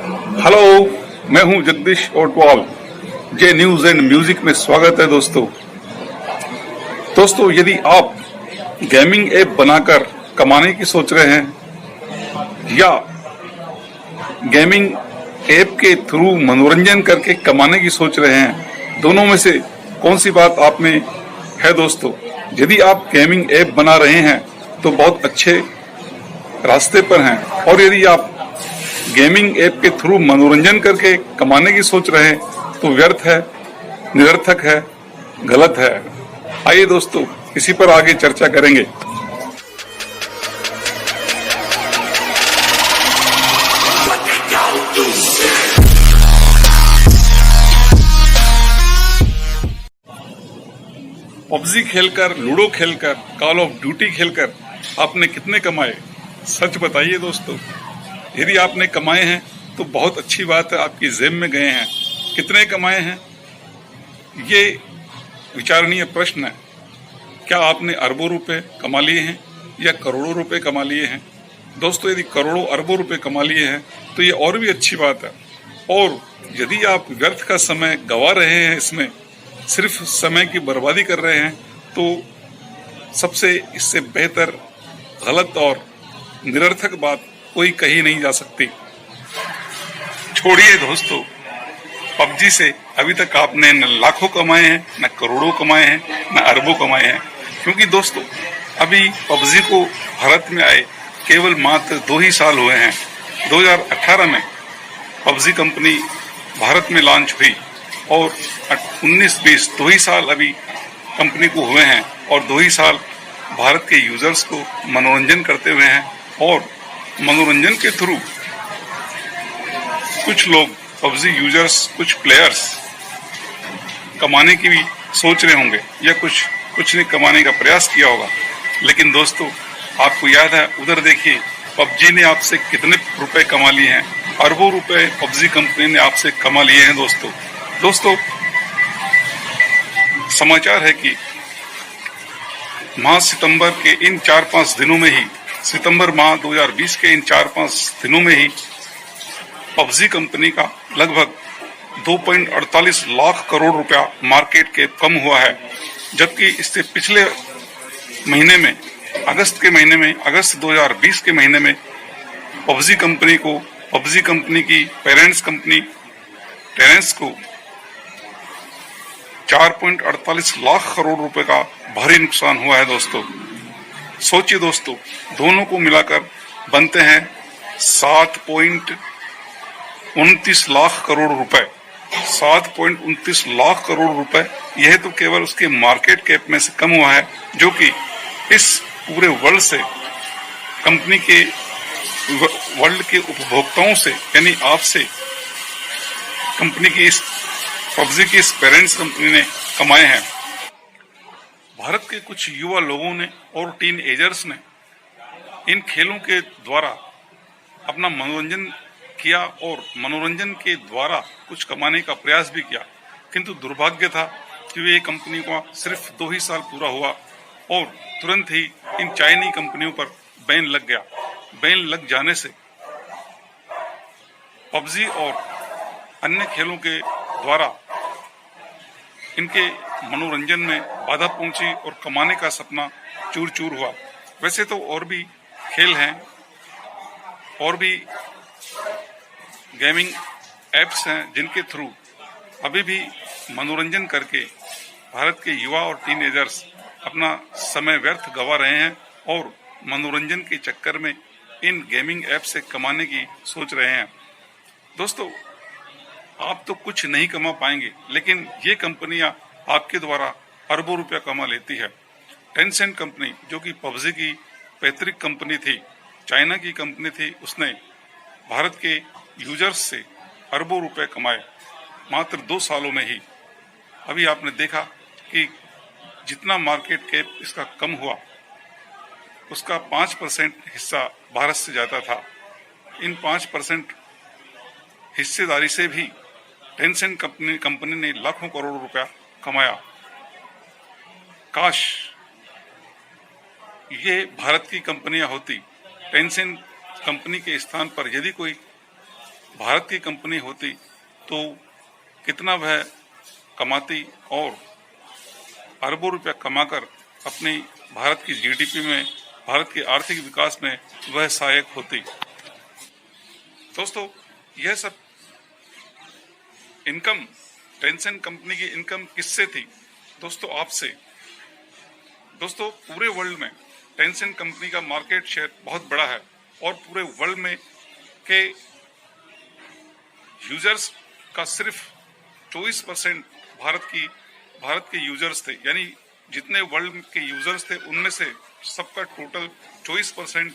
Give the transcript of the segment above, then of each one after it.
Hello, मैं हूं जगदीश ओटवाल। जे news and music में स्वागत है दोस्तों। यदि आप गेमिंग ऐप बनाकर कमाने की सोच रहे हैं या गेमिंग ऐप के थ्रू मनोरंजन करके कमाने की सोच रहे हैं, दोनों में से कौन सी बात आप में है दोस्तों? यदि आप गेमिंग ऐप बना रहे हैं तो बहुत अच्छे रास्ते पर हैं, और यदि आप गेमिंग ऐप के थ्रू मनोरंजन करके कमाने की सोच रहे हैं तो व्यर्थ है, निरर्थक है, गलत है। आइए दोस्तों, इसी पर आगे चर्चा करेंगे। पबजी खेलकर, लूडो खेलकर, कॉल ऑफ ड्यूटी खेलकर आपने कितने कमाए? सच बताइए दोस्तों। यदि आपने कमाए हैं तो बहुत अच्छी बात है, आपकी जेब में गए हैं। कितने कमाए हैं, ये विचारणीय प्रश्न है। क्या आपने अरबों रुपए कमा लिए हैं या करोड़ों रुपए कमा लिए हैं? दोस्तों, यदि करोड़ों अरबों रुपए कमा लिए हैं तो ये और भी अच्छी बात है। और यदि आप व्यर्थ का समय गंवा रहे हैं, इसमें सिर्फ समय की बर्बादी कर रहे हैं, तो सबसे इससे बेहतर, गलत और निरर्थक बात कोई कही नहीं जा सकती। छोड़िए दोस्तों, पबजी से अभी तक आपने न लाखों कमाए हैं, न करोड़ों कमाए हैं, न अरबों कमाए हैं। क्योंकि दोस्तों, अभी पबजी को भारत में आए केवल मात्र 2 ही साल हुए हैं। 2018 में पबजी कंपनी भारत में लॉन्च हुई और 19-20 2 ही साल अभी कंपनी को हुए हैं, और 2 ही साल भारत के यूजर्स को मनोरंजन करते हुए हैं। और मनोरंजन के थ्रू कुछ लोग, पबजी यूजर्स, कुछ प्लेयर्स कमाने की भी सोच रहे होंगे या कुछ ने कमाने का प्रयास किया होगा। लेकिन दोस्तों, आपको याद है, उधर देखिए, पबजी ने आपसे कितने रुपए कमा लिए हैं। अरबों रुपए पबजी कंपनी ने आपसे कमा लिए हैं दोस्तों। समाचार है कि माह सितंबर के इन 4-5 दिनों में ही, सितंबर माह 2020 के इन 4-5 दिनों में ही पबजी कंपनी का लगभग 2.48 लाख करोड़ रुपया मार्केट कैप कम हुआ है। जबकि इससे पिछले महीने में, अगस्त 2020 के महीने में पबजी कंपनी की पेरेंट्स कंपनी टेरेंस को 4.48 लाख करोड़ रुपए का भारी नुकसान हुआ है दोस्तों। सोचिए दोस्तों, दोनों को मिलाकर बनते हैं 7.29 लाख करोड़ रुपए। 7.29 लाख करोड़ रुपए, यह तो केवल उसके मार्केट कैप में से कम हुआ है, जो कि इस पूरे कंपनी के वर्ल्ड के उपभोक्ताओं से, यानी आपसे, कंपनी की इस पबजी की इस पेरेंट्स कंपनी ने कमाए हैं। भारत के कुछ युवा लोगों ने और टीन एजर्स ने इन खेलों के द्वारा अपना मनोरंजन किया और मनोरंजन के द्वारा कुछ कमाने का प्रयास भी किया। किंतु दुर्भाग्य था कि ये कंपनी का सिर्फ 2 ही साल पूरा हुआ और तुरंत ही इन चाइनीज कंपनियों पर बैन लग गया। बैन लग जाने से पबजी और अन्य खेलों के द्वारा इनके मनोरंजन में बाधा पहुंची और कमाने का सपना चूर चूर हुआ। वैसे तो और भी खेल हैं, और भी गेमिंग एप्स हैं जिनके थ्रू अभी भी मनोरंजन करके भारत के युवा और टीनेजर्स अपना समय व्यर्थ गंवा रहे हैं और मनोरंजन के चक्कर में इन गेमिंग ऐप से कमाने की सोच रहे हैं। दोस्तों, आप तो कुछ नहीं कमा पाएंगे, लेकिन ये कंपनियां आपके द्वारा अरबों रुपया कमा लेती है। टेंसेंट कंपनी, जो कि पबजी की पैतृक कंपनी थी, चाइना की कंपनी थी, उसने भारत के यूजर्स से अरबों रुपए कमाए मात्र 2 सालों में ही। अभी आपने देखा कि जितना मार्केट कैप इसका कम हुआ, उसका 5% हिस्सा भारत से जाता था। इन 5% हिस्सेदारी से भी टेंसेंट कंपनी ने लाखों करोड़ रुपया कमाया। काश ये भारत की कंपनियां होती। टेंसेंट कंपनी के स्थान पर यदि कोई भारत की कंपनी होती तो कितना वह कमाती और अरबों रुपया कमाकर अपनी भारत की जीडीपी में, भारत के आर्थिक विकास में वह सहायक होती। दोस्तों, यह सब इनकम, टेंसेंट कंपनी की इनकम किससे थी? दोस्तों, आपसे। दोस्तों, पूरे वर्ल्ड में टेंसेंट कंपनी का मार्केट शेयर बहुत बड़ा है और पूरे वर्ल्ड में के यूजर्स का सिर्फ 24% भारत के यूजर्स थे। यानी जितने वर्ल्ड के यूजर्स थे उनमें से सबका टोटल 24%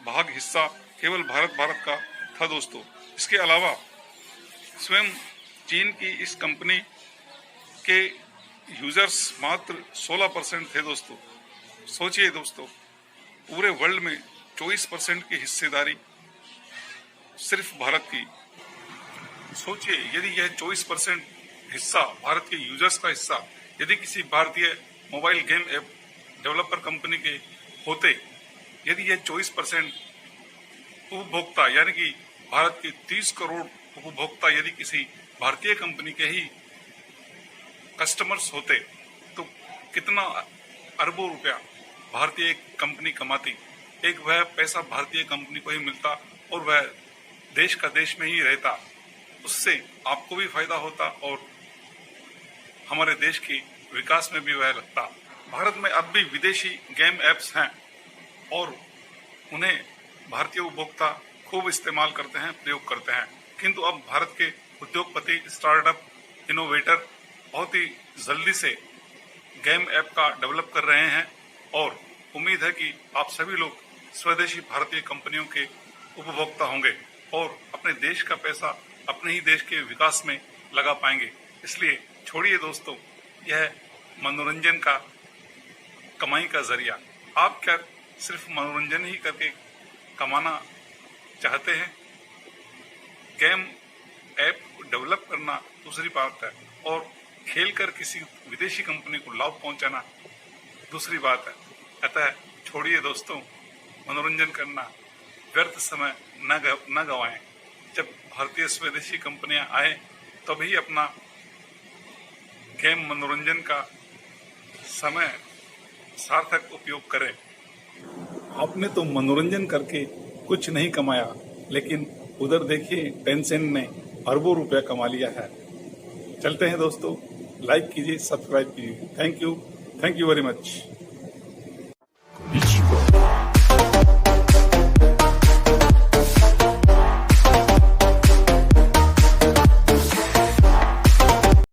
भाग हिस्सा केवल भारत का था। दोस्तों, इसके अलावा स्वयं चीन की इस कंपनी के यूजर्स मात्र 16% थे। दोस्तों, सोचिए दोस्तों, पूरे वर्ल्ड में 24% की हिस्सेदारी सिर्फ भारत की। सोचिए, यदि यह 24% हिस्सा भारत के यूजर्स का हिस्सा यदि किसी भारतीय mobile game app developer company के होते, यदि यह 24% उपभोक्ता यानी कि भारत के 30 करोड़ उपभोक्ता यदि किसी भारतीय कंपनी के ही कस्टमर्स होते, तो कितना अरबों रुपया भारतीय कंपनी कमाती। एक वह पैसा भारतीय कंपनी को ही मिलता और वह देश का देश में ही रहता। उससे आपको भी फायदा होता और हमारे देश के विकास में भी वह लगता। भारत में अब भी विदेशी गेम एप्स हैं और उन्हें भारतीय उपभोक्ता खूब इस्तेमाल करते हैं, प्रयोग करते हैं। किंतु अब भारत के उद्योगपति, स्टार्टअप, इनोवेटर बहुत ही जल्दी से गेम ऐप का डेवलप कर रहे हैं और उम्मीद है कि आप सभी लोग स्वदेशी भारतीय कंपनियों के उपभोक्ता होंगे और अपने देश का पैसा अपने ही देश के विकास में लगा पाएंगे। इसलिए छोड़िए दोस्तों यह मनोरंजन का कमाई का जरिया। आप क्या सिर्फ मनोरंजन ही करके कमाना चाहते हैं? गेम ऐप डेवलप करना दूसरी बात है और खेलकर किसी विदेशी कंपनी को लाभ पहुंचाना दूसरी बात है। अतः छोड़िए दोस्तों, मनोरंजन करना, व्यर्थ समय न गवाएं। जब भारतीय स्वदेशी कंपनियां आए तभी अपना गेम मनोरंजन का समय सार्थक उपयोग करें। आपने तो मनोरंजन करके कुछ नहीं कमाया, लेकिन उधर देखिए टेंसेंट ने अरबों रुपया कमा लिया है। चलते हैं दोस्तों, लाइक कीजिए, सब्सक्राइब कीजिए। Thank you very much.